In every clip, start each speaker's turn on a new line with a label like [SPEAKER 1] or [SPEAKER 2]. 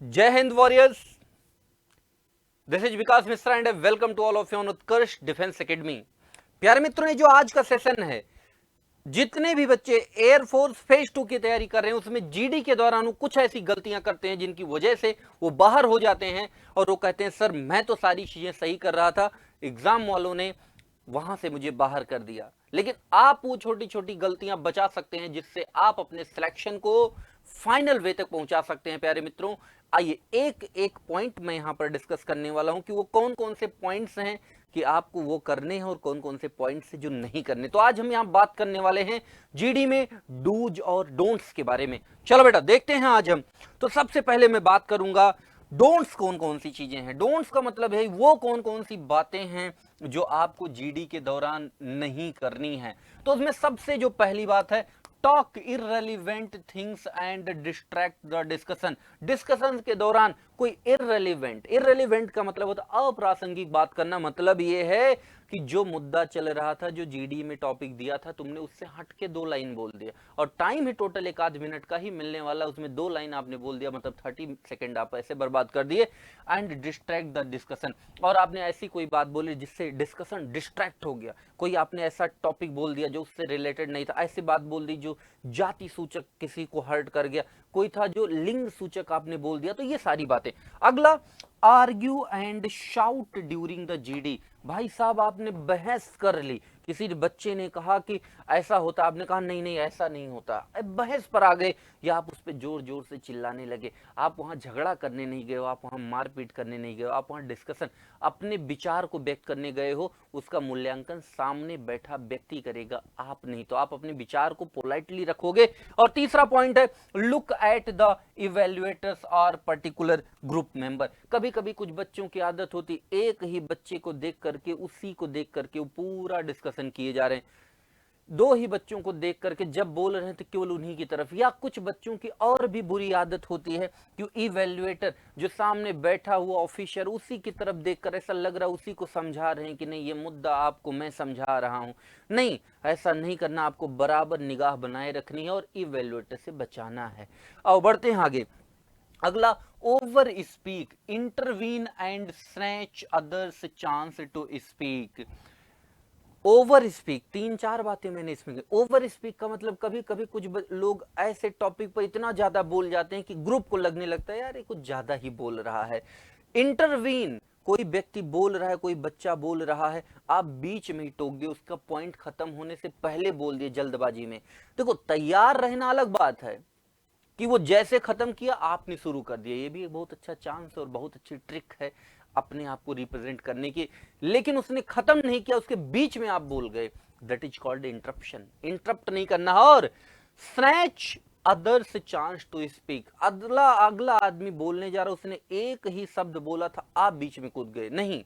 [SPEAKER 1] जय हिंद warriors, this is Vikas Mishra and welcome to all of you on Utkarsh defence academy. प्यारे मित्रों, ये जो आज का सेशन है, जितने भी बच्चे एयरफोर्स फेज 2 की तैयारी कर रहे हैं उसमें जीडी के दौरान वो कुछ ऐसी गलतियां करते हैं जिनकी वजह से वो बाहर हो जाते हैं और वो कहते हैं सर मैं तो सारी चीजें सही कर रहा था, एग्जाम वालों ने वहां से मुझे बाहर कर दिया। लेकिन आप वो छोटी छोटी गलतियां बचा सकते हैं जिससे आप अपने सिलेक्शन को फाइनल वे तक पहुंचा सकते हैं। प्यारे मित्रों, आइए एक एक पॉइंट मैं यहां पर डिस्कस करने वाला हूं कि वो कौन कौन से पॉइंट्स हैं कि आपको वो करने हैं और कौन कौन से पॉइंट्स हैं जो नहीं करने। तो आज हम यहां बात करने वाले हैं जीडी में डूज और डोंट्स के बारे में। चलो बेटा देखते हैं आज हम। तो सबसे पहले मैं बात करूंगा डोंट्स कौन कौन सी चीजें हैं। डोंट्स का मतलब है वो कौन कौन सी बातें हैं जो आपको जीडी के दौरान नहीं करनी है। तो उसमें सबसे जो पहली बात है, talk irrelevant things and distract the discussion. Discussion के दौरान कोई इररेलीवेंट का मतलब होता है अप्रासंगिक बात करना। मतलब ये है कि जो मुद्दा चल रहा था, जो जीडी में टॉपिक दिया था, तुमने उससे हट के 2 लाइन बोल दिया और टाइम ही टोटल 1 आध मिनट का ही मिलने वाला, उसमें 2 लाइन आपने बोल दिया, मतलब 30 सेकंड आप ऐसे बर्बाद कर दिए। एंड डिस्ट्रैक्ट द डिस्कशन, और आपने ऐसी कोई बात बोली जिससे डिस्कशन डिस्ट्रैक्ट हो गया। कोई आपने ऐसा टॉपिक बोल दिया जो उससे रिलेटेड नहीं था, ऐसी बात बोल दी जो जाति सूचक किसी को हर्ट कर गया, कोई था जो लिंग सूचक आपने बोल दिया। तो ये सारी बातें। अगला, argue and shout during the GD. भाई साहब, आपने बहस कर ली, किसी बच्चे ने कहा कि ऐसा होता, आपने कहा नहीं नहीं ऐसा नहीं होता, बहस पर आ गए या आप उस पर जोर जोर से चिल्लाने लगे। आप वहां झगड़ा करने नहीं गए हो, आप वहां मारपीट करने नहीं गए हो, आप वहां डिस्कशन, अपने विचार को व्यक्त करने गए हो। उसका मूल्यांकन सामने बैठा व्यक्ति करेगा, आप नहीं। तो आप अपने विचार को पोलाइटली रखोगे। और तीसरा पॉइंट है, लुक एट द इवेल्युएटर्स और पर्टिकुलर ग्रुप मेंबर। कभी कभी कुछ बच्चों की आदत होती, एक ही बच्चे को देख करके, उसी को देख करके वो पूरा डिस्कशन किए जा रहे हैं। 2 ही बच्चों को देख करके जब बोल रहे हैं तो केवल उन्हीं की तरफ। या कुछ बच्चों की और भी बुरी आदत होती है कि इवेल्युएटर जो सामने बैठा हुआ ऑफिसर, उसी की तरफ देखकर ऐसा लग रहा है उसी को समझा रहे हैं कि नहीं ये मुद्दा आपको मैं समझा रहा हूं। नहीं, ऐसा नहीं करना, आपको बराबर निगाह बनाए रखनी है और इवेल्युएटर से बचाना है। और बढ़ते हैं आगे। अगला, over speak, intervene and snatch others chance to speak. Over speak, 3-4 बातें मैंने इसमें की। ओवर स्पीक का मतलब कभी कभी कुछ लोग ऐसे टॉपिक पर इतना ज्यादा बोल जाते हैं कि ग्रुप को लगने लगता है यार ये कुछ ज्यादा ही बोल रहा है। इंटरवीन, कोई व्यक्ति बोल रहा है, कोई बच्चा बोल रहा है, आप बीच में ही टोक दिए, उसका पॉइंट खत्म होने से पहले बोल दिए जल्दबाजी में। देखो, तैयार रहना अलग बात है कि वो जैसे खत्म किया आपने शुरू कर दिया, ये भी एक बहुत अच्छा चांस और बहुत अच्छी ट्रिक है अपने आप को रिप्रेजेंट करने की। लेकिन उसने खत्म नहीं किया, उसके बीच में आप बोल गए, that is called interruption. Interrupt नहीं करना। और snatch others chance to speak, अगला अगला आदमी बोलने जा रहा, उसने एक ही शब्द बोला था, आप बीच में कूद गए। नहीं,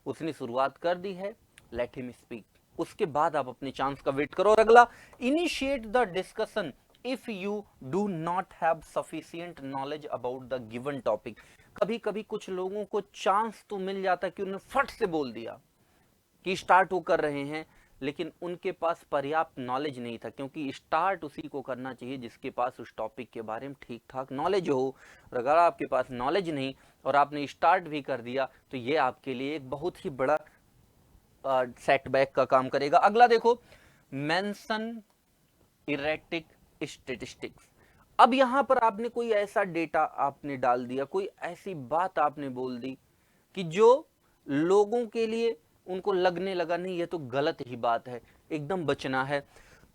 [SPEAKER 1] उसने शुरुआत कर दी है, लेट हिम स्पीक, उसके बाद आप अपने चांस का वेट करो। और अगला, initiate the discussion if you do not have sufficient knowledge about the given topic। कभी कभी कुछ लोगों को चांस तो मिल जाता है कि उन्होंने फट से बोल दिया कि स्टार्ट वो कर रहे हैं, लेकिन उनके पास पर्याप्त नॉलेज नहीं था, क्योंकि स्टार्ट उसी को करना चाहिए जिसके पास उस टॉपिक के बारे में ठीक ठाक नॉलेज हो। और अगर आपके पास नॉलेज नहीं और आपने स्टार्ट भी कर दिया तो ये आपके लिए एक बहुत ही बड़ा सेटबैक का काम करेगा। अगला देखो, मेंशन इरेटिक स्टेटिस्टिक्स। अब यहां पर आपने कोई ऐसा डेटा आपने डाल दिया, कोई ऐसी बात आपने बोल दी कि जो लोगों के लिए उनको लगने लगा नहीं ये तो गलत ही बात है, एकदम बचना है।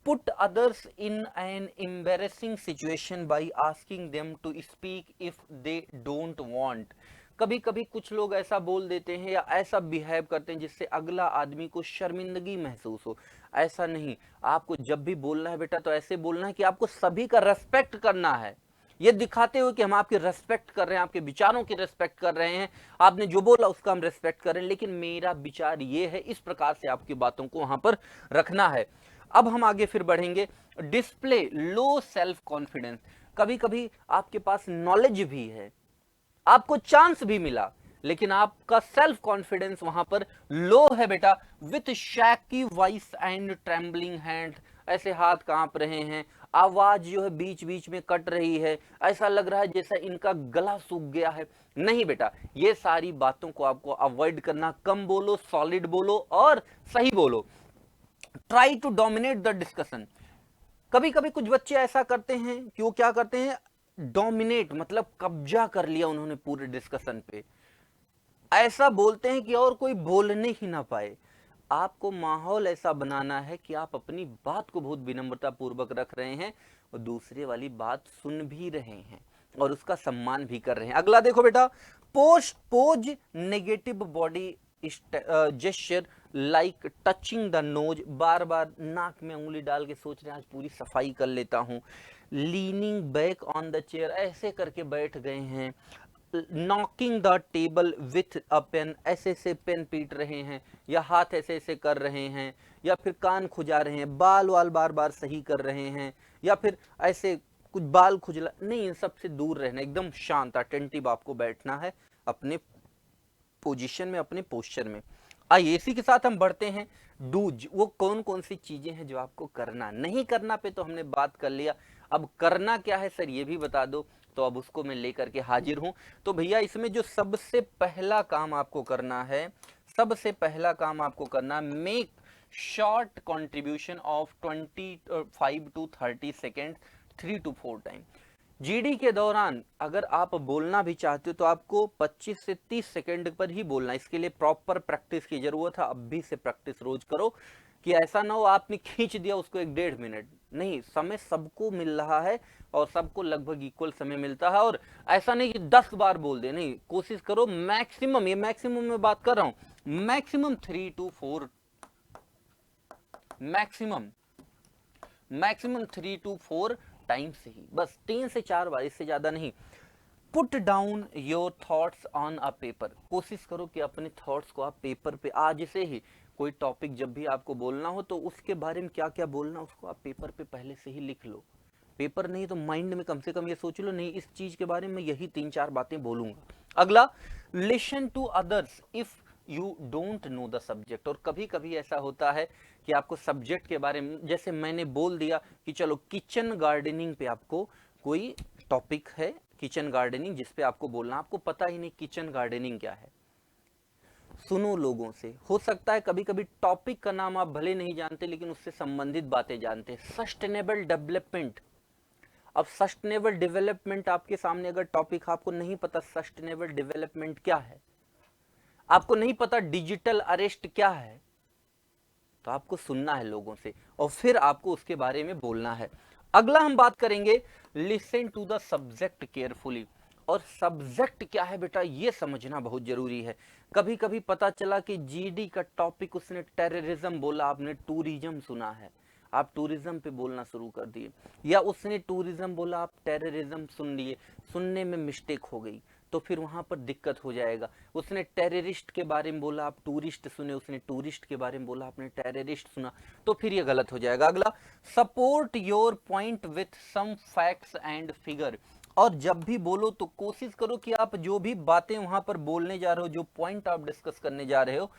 [SPEAKER 1] Put others in an embarrassing situation by asking them to speak if they don't want. कभी कभी कुछ लोग ऐसा बोल देते हैं या ऐसा बिहेव करते हैं जिससे अगला आदमी को शर्मिंदगी महसूस हो। ऐसा नहीं, आपको जब भी बोलना है बेटा तो ऐसे बोलना है कि आपको सभी का रेस्पेक्ट करना है, ये दिखाते हुए कि हम आपकी रेस्पेक्ट कर रहे हैं, आपके विचारों की रेस्पेक्ट कर रहे हैं, आपने जो बोला उसका हम रेस्पेक्ट कर रहे हैं, लेकिन मेरा विचार ये है। इस प्रकार से आपकी बातों को वहां पर रखना है। अब हम आगे फिर बढ़ेंगे। Display low self confidence. कभी कभी आपके पास नॉलेज भी है, आपको चांस भी मिला, लेकिन आपका सेल्फ कॉन्फिडेंस वहां पर लो है बेटा। With शैकी voice and trembling hand, ऐसे हाथ कांप रहे हैं, आवाज जो है बीच बीच में कट रही है, ऐसा लग रहा है जैसा इनका गला सूख गया है। नहीं बेटा, ये सारी बातों को आपको अवॉइड करना, कम बोलो, सॉलिड बोलो और सही बोलो। Try to dominate the discussion. कभी कभी कुछ बच्चे ऐसा करते हैं कि वो क्या करते हैं, डोमिनेट मतलब कब्जा कर लिया उन्होंने पूरे डिस्कशन पे, ऐसा बोलते हैं कि और कोई बोलने ही ना पाए। आपको माहौल ऐसा बनाना है कि आप अपनी बात को बहुत विनम्रता पूर्वक रख रहे हैं और दूसरे वाली बात सुन भी रहे हैं और उसका सम्मान भी कर रहे हैं। अगला देखो बेटा, pose negative body gesture like touching the nose, बार बार नाक में उंगली डाल के सोच रहे हैं आज पूरी सफाई कर लेता हूं। Leaning back on the chair, ऐसे करके बैठ गए हैं। Knocking the table with a pen, ऐसे ऐसे पेन पीट रहे हैं या हाथ ऐसे ऐसे कर रहे हैं या फिर कान खुजा रहे हैं, बाल वाल बार बार सही कर रहे हैं या फिर ऐसे कुछ बाल खुजला, नहीं, इन सब से दूर रहना, एकदम शांत अटेंटिव आपको बैठना है अपने पोजीशन में, अपने पोस्चर में। आइए इसी के साथ हम बढ़ते हैं डूज। वो कौन कौन सी चीजें हैं जो आपको करना, नहीं करना पे तो हमने बात कर लिया, अब करना क्या है सर ये भी बता दो, तो अब उसको मैं लेकर के हाजिर हूं। तो भैया इसमें जो सबसे पहला काम आपको करना है, सबसे पहला काम आपको करना, make short contribution of 25 to 30 second 3 to 4 time. GD के दौरान अगर आप बोलना भी चाहते हो तो आपको 25 से 30 सेकंड पर ही बोलना, इसके लिए प्रॉपर प्रैक्टिस की जरूरत है। अभी से प्रैक्टिस रोज करो कि ऐसा ना हो आपने खींच दिया उसको 1-1.5 मिनट, नहीं, समय सबको मिल रहा है और सबको लगभग इक्वल समय मिलता है। और ऐसा नहीं कि 10 बार बोल दे, नहीं, कोशिश करो मैक्सिमम, ये मैक्सिमम में बात कर रहा हूं, maximum 3 to 4, maximum 3 to 4 time से ही, बस 3 से 4 बार, इससे ज्यादा नहीं। Put down your thoughts on a paper, कोशिश करो कि अपने थॉट्स को आप पेपर पे आज से ही, कोई टॉपिक जब भी आपको बोलना हो तो उसके बारे में क्या क्या बोलना उसको आप पेपर पे पहले से ही लिख लो। पेपर नहीं तो माइंड में कम से कम ये सोच लो, नहीं इस चीज के बारे में यही 3-4 बातें बोलूंगा। अगला, listen to others if you don't know the subject. और कभी कभी ऐसा होता है कि आपको सब्जेक्ट के बारे में, जैसे मैंने बोल दिया कि चलो किचन गार्डनिंग पे आपको कोई टॉपिक है, किचन गार्डनिंग जिसपे आपको बोलना, आपको पता ही नहीं किचन गार्डनिंग क्या है, सुनो लोगों से। हो सकता है कभी कभी टॉपिक का नाम आप भले नहीं जानते लेकिन उससे संबंधित बातें जानते हैं। सस्टेनेबल डेवलपमेंट, अब सस्टेनेबल डेवलपमेंट आपके सामने अगर टॉपिक आपको नहीं पता सस्टेनेबल डेवलपमेंट क्या है, आपको नहीं पता डिजिटल अरेस्ट क्या है, तो आपको सुनना है लोगों से और फिर आपको उसके बारे में बोलना है। अगला हम बात करेंगे listen to the subject carefully. और सब्जेक्ट क्या है बेटा ये समझना बहुत जरूरी है। कभी कभी पता चला कि जीडी का टॉपिक उसने टेररिज्म बोला, आपने टूरिज्म सुना है, आप टूरिज्म पे बोलना शुरू कर दिए, या उसने टूरिज्म बोला आप टेररिज्म सुन लिए, सुनने में मिस्टेक हो गई तो फिर वहां पर दिक्कत हो जाएगा। उसने टेररिस्ट के बारे में बोला आप टूरिस्ट सुने, उसने टूरिस्ट के बारे में बोला आपने टेररिस्ट सुना, तो फिर ये गलत हो जाएगा। अगला, support your point with some facts and figure. और जब भी बोलो तो कोशिश करो कि आप जो भी बातें वहां पर बोलने जा रहे हो, जो पॉइंट आप डिस्कस करने जा रहे हो,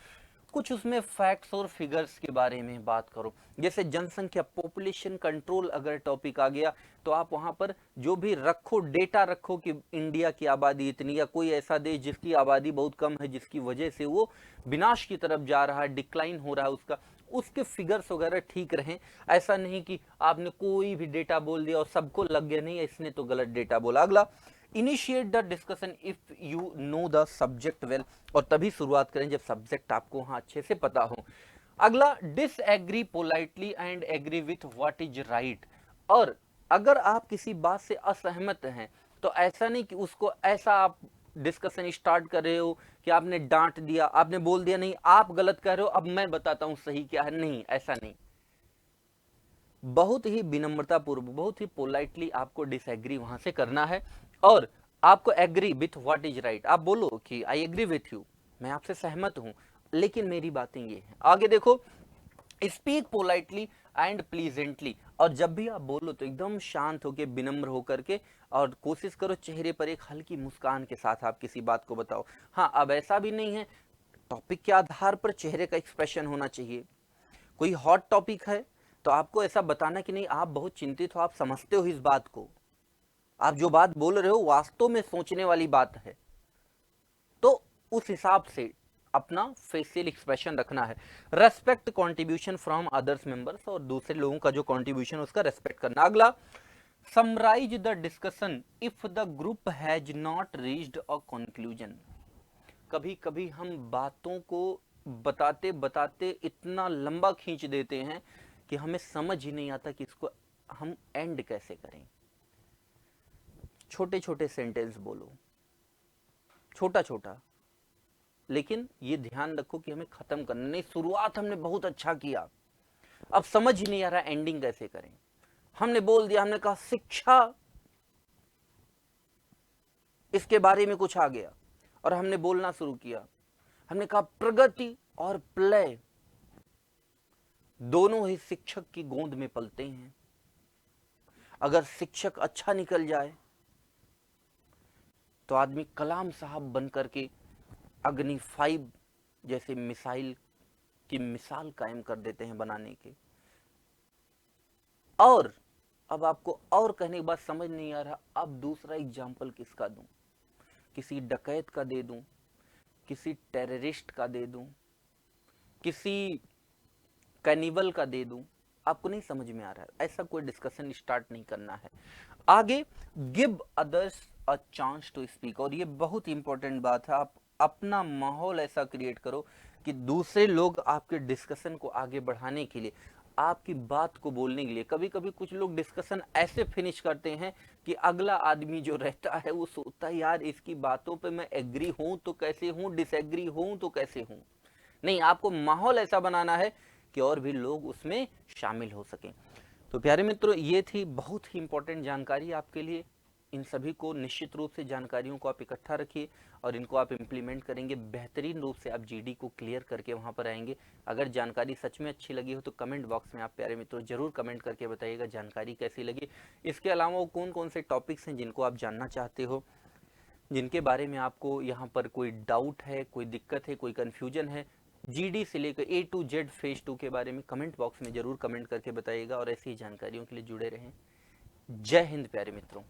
[SPEAKER 1] कुछ उसमें फैक्ट्स और फिगर्स के बारे में बात करो। जैसे जनसंख्या, पॉपुलेशन कंट्रोल अगर टॉपिक आ गया तो आप वहां पर जो भी रखो, डेटा रखो कि इंडिया की आबादी इतनी, या कोई ऐसा देश जिसकी आबादी बहुत कम है जिसकी वजह से वो विनाश की तरफ जा रहा है, डिक्लाइन हो रहा है उसका, उसके फिगर्स वगैरह ठीक रहें। ऐसा नहीं कि आपने कोई भी डेटा बोल दिया और सबको लग गया नहीं इसने तो गलत डेटा बोला। अगला, initiate the discussion if you know the subject well. और तभी शुरुआत करें जब सब्जेक्ट आपको वहां अच्छे से पता हो। अगला, disagree politely and agree with what is right. और अगर आप किसी बात से असहमत हैं तो ऐसा नहीं कि उसको ऐसा आप डिस्कशन स्टार्ट कर रहे हो कि आपने डांट दिया, आपने बोल दिया नहीं आप गलत कह रहे हो अब मैं बताता हूं सही क्या है, नहीं, ऐसा नहीं। बहुत ही विनम्रता पूर्वक, बहुत ही पोलाइटली आपको डिसएग्री वहां से करना है और आपको agree with what is right. आप बोलो कि आई एग्री विथ यू, मैं आपसे सहमत हूं लेकिन मेरी बातें ये हैं। आगे देखो, स्पीक पोलाइटली एंड प्लीजेंटली। और जब भी आप बोलो तो एकदम शांत होकर, विनम्र होकर के, और कोशिश करो चेहरे पर एक हल्की मुस्कान के साथ आप किसी बात को बताओ। हाँ, अब ऐसा भी नहीं है, टॉपिक के आधार पर चेहरे का एक्सप्रेशन होना चाहिए। कोई हॉट टॉपिक है तो तो आपको ऐसा बताना कि नहीं आप बहुत चिंतित हो, आप समझते हो इस बात को, आप जो बात बोल रहे हो वास्तव में सोचने वाली बात है, तो उस हिसाब से अपना फेशियल एक्सप्रेशन रखना है। Respect contribution from others members, और दूसरे लोगों का जो कंट्रीब्यूशन उसका रेस्पेक्ट करना। अगला, summarise the discussion if the group has not reached a conclusion. कभी कभी हम बातों को बताते बताते इतना लंबा खींच देते हैं कि हमें समझ ही नहीं आता कि इसको हम एंड कैसे करें। छोटे छोटे सेंटेंस बोलो, छोटा छोटा, लेकिन ये ध्यान रखो कि हमें खत्म करना नहीं। शुरुआत हमने बहुत अच्छा किया, अब समझ ही नहीं आ रहा एंडिंग कैसे करें। हमने बोल दिया, हमने कहा शिक्षा, इसके बारे में कुछ आ गया और हमने बोलना शुरू किया। हमने कहा प्रगति और प्लय दोनों ही शिक्षक की गोद में पलते हैं। अगर शिक्षक अच्छा निकल जाए तो आदमी कलाम साहब बन करके अग्नि 5 जैसे मिसाइल की मिसाल कायम कर देते हैं बनाने के। और अब आपको और कहने के बाद समझ नहीं आ रहा, अब दूसरा एग्जाम्पल किसका दूं? किसी डकैत का दे दूं, किसी टेररिस्ट का दे दूं, किसी कैनिबल का दे दूं? आपको नहीं समझ में आ रहा है, ऐसा कोई डिस्कशन स्टार्ट नहीं करना है। आगे, give others a chance to speak, और ये बहुत इंपॉर्टेंट बात है। आप अपना माहौल ऐसा क्रिएट करो कि दूसरे लोग आपके डिस्कशन को आगे बढ़ाने के लिए, आपकी बात को बोलने के लिए, कभी कभी कुछ लोग डिस्कशन ऐसे फिनिश करते हैं कि अगला आदमी जो रहता है वो सोचता है यार इसकी बातों पे मैं एग्री हूं तो कैसे हूं, डिसएग्री हूं तो कैसे हूं। नहीं, आपको माहौल ऐसा बनाना है कि और भी लोग उसमें शामिल हो सकें। तो प्यारे मित्रों, ये थी बहुत ही इंपॉर्टेंट जानकारी आपके लिए। इन सभी को निश्चित रूप से जानकारियों को आप इकट्ठा रखिए और इनको आप इम्प्लीमेंट करेंगे, बेहतरीन रूप से आप जीडी को क्लियर करके वहां पर आएंगे। अगर जानकारी सच में अच्छी लगी हो तो कमेंट बॉक्स में आप प्यारे मित्रों जरूर कमेंट करके बताइएगा जानकारी कैसी लगी। इसके अलावा कौन कौन से टॉपिक्स हैं जिनको आप जानना चाहते हो, जिनके बारे में आपको यहाँ पर कोई डाउट है, कोई दिक्कत है, कोई कन्फ्यूजन है, जीडी से लेकर A to Z फेज 2 के बारे में कमेंट बॉक्स में जरूर कमेंट करके बताइएगा और ऐसी ही जानकारियों के लिए जुड़े रहें। जय हिंद प्यारे मित्रों।